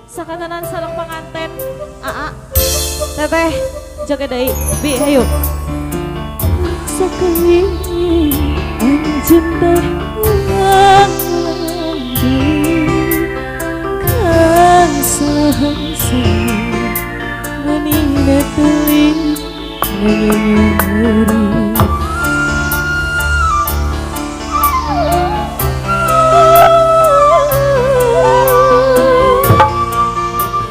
sakatanan sareng panganten. Aa. Teteh jaga deui. Bi hayu. Sakeuing anjeun teh kan sahangsa menina teuing ngeri.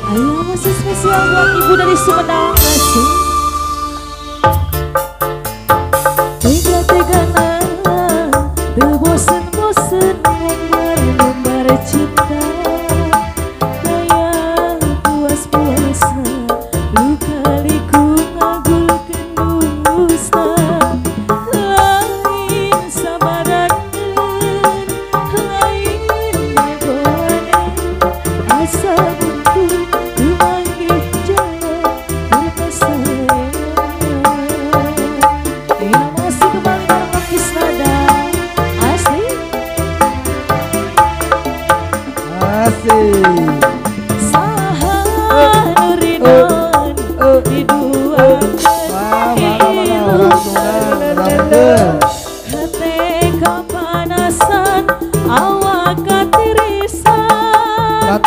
Ayo masih spesial buat ibu dari Sumedang masih. Tega-tegana teu bosen-bosen lembar-lembar cinta. Kayak puas-puasa luka-liku ngagulkeun dusta. Lain sabarakeun, lain ngagoaneun asa buntu tumanggih jalan berpasangan. Ya masih kembali bareng Rocky Snada. Asli saha nurinon diduakeun hate kapanasan awak katirisan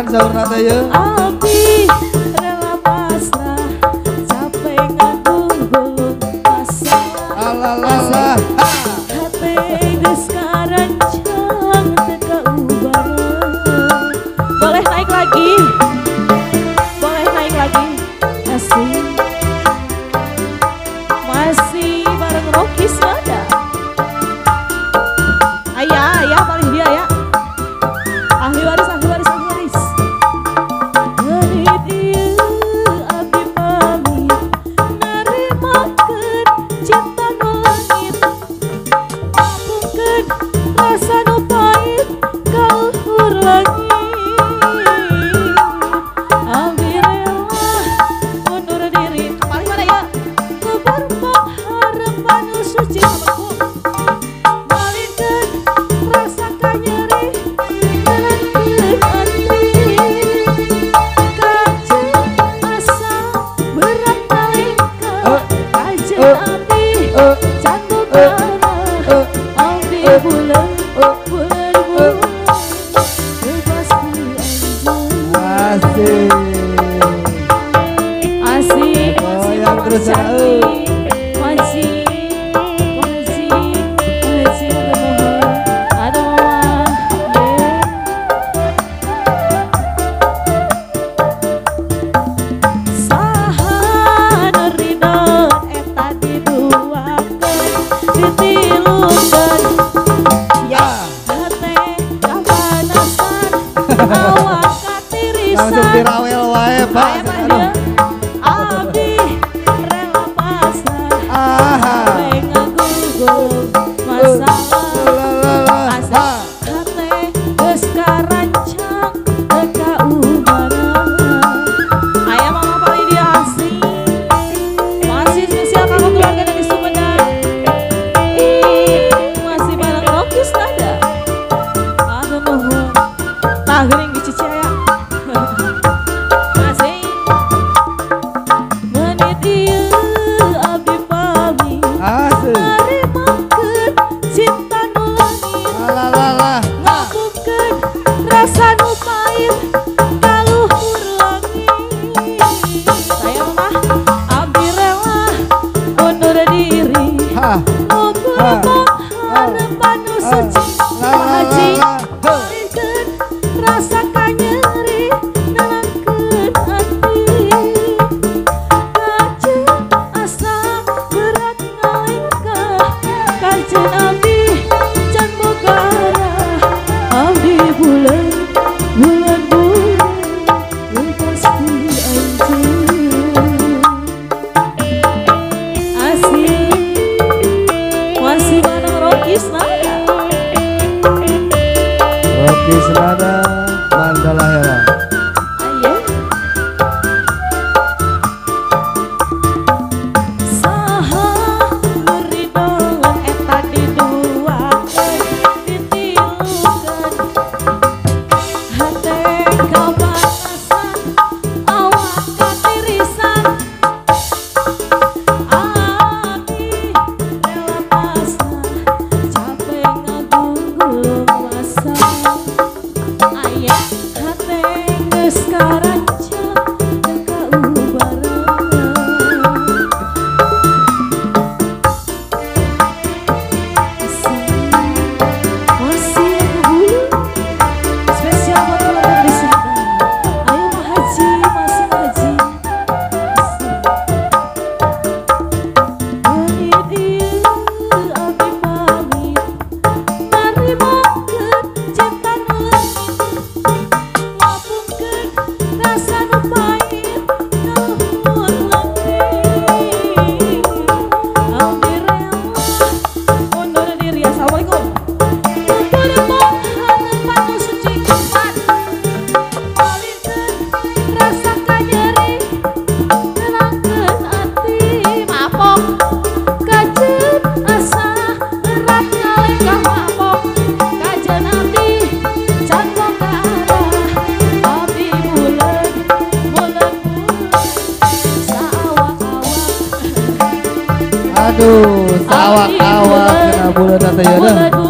saurna teh ye. Abi rela pasrah capek nganggung belum pasang. Alalah. Hate geus karancang teu kaubaran. Boleh naik lagi. Boleh naik lagi. Masih bareng Rocky Snada. Ayah paling dia ya. Ahli waris. Menit ieu abdi pamit naremakeun cinta nu langit. Mampukeun rasa nu pahit ka luhur langit. Abdi rela mundur diri. Paling mana ya? Lebar pengharapan nu suci amaku. Malikeun rasa kanyeri nalangkeun antri. Kajen asa berat nalingka kajen abdi can bogana abdi bulan bebas ku anjeun. Asik Goyang terus ya. Masih kemohon. Aduh mama saha nuridon eta diduakeun ditilukeun ya hate kapanasan awak katirisan. Langsung dirawel wae, Pak. Aya mah dia abdi rela pasrah capek ngagugul masalah. Asa hate geus karancang teu kaubaran. Aya mama paling dia asing. Masih spesial kanggo keluarga dari Sumedang. Masih bareng Rocky Snada. Aduh nuhun. Tah geuning dicicil ya. Masih menit ieu abdi pamit naremakeun cinta nu langit. Alalah. Ngapukeun rasa nu pahit ka luhur langit. Saya mah abdi rela undur diri. Ngumpul pengharapan nu suci. Haji malikeun rasa kanyeri nalangkeun hati. Kajen asa berat ngalingkah kajen abdi can bogana abdi bulan lepas ku anjeun. Asik masih bareng Rocky Snada. Rocky Snada Mandala Hera. Ayo. Saha nuridon eta diduakeun ditilukeun hate kapanasan awak-awak kena bulan teh ya dah.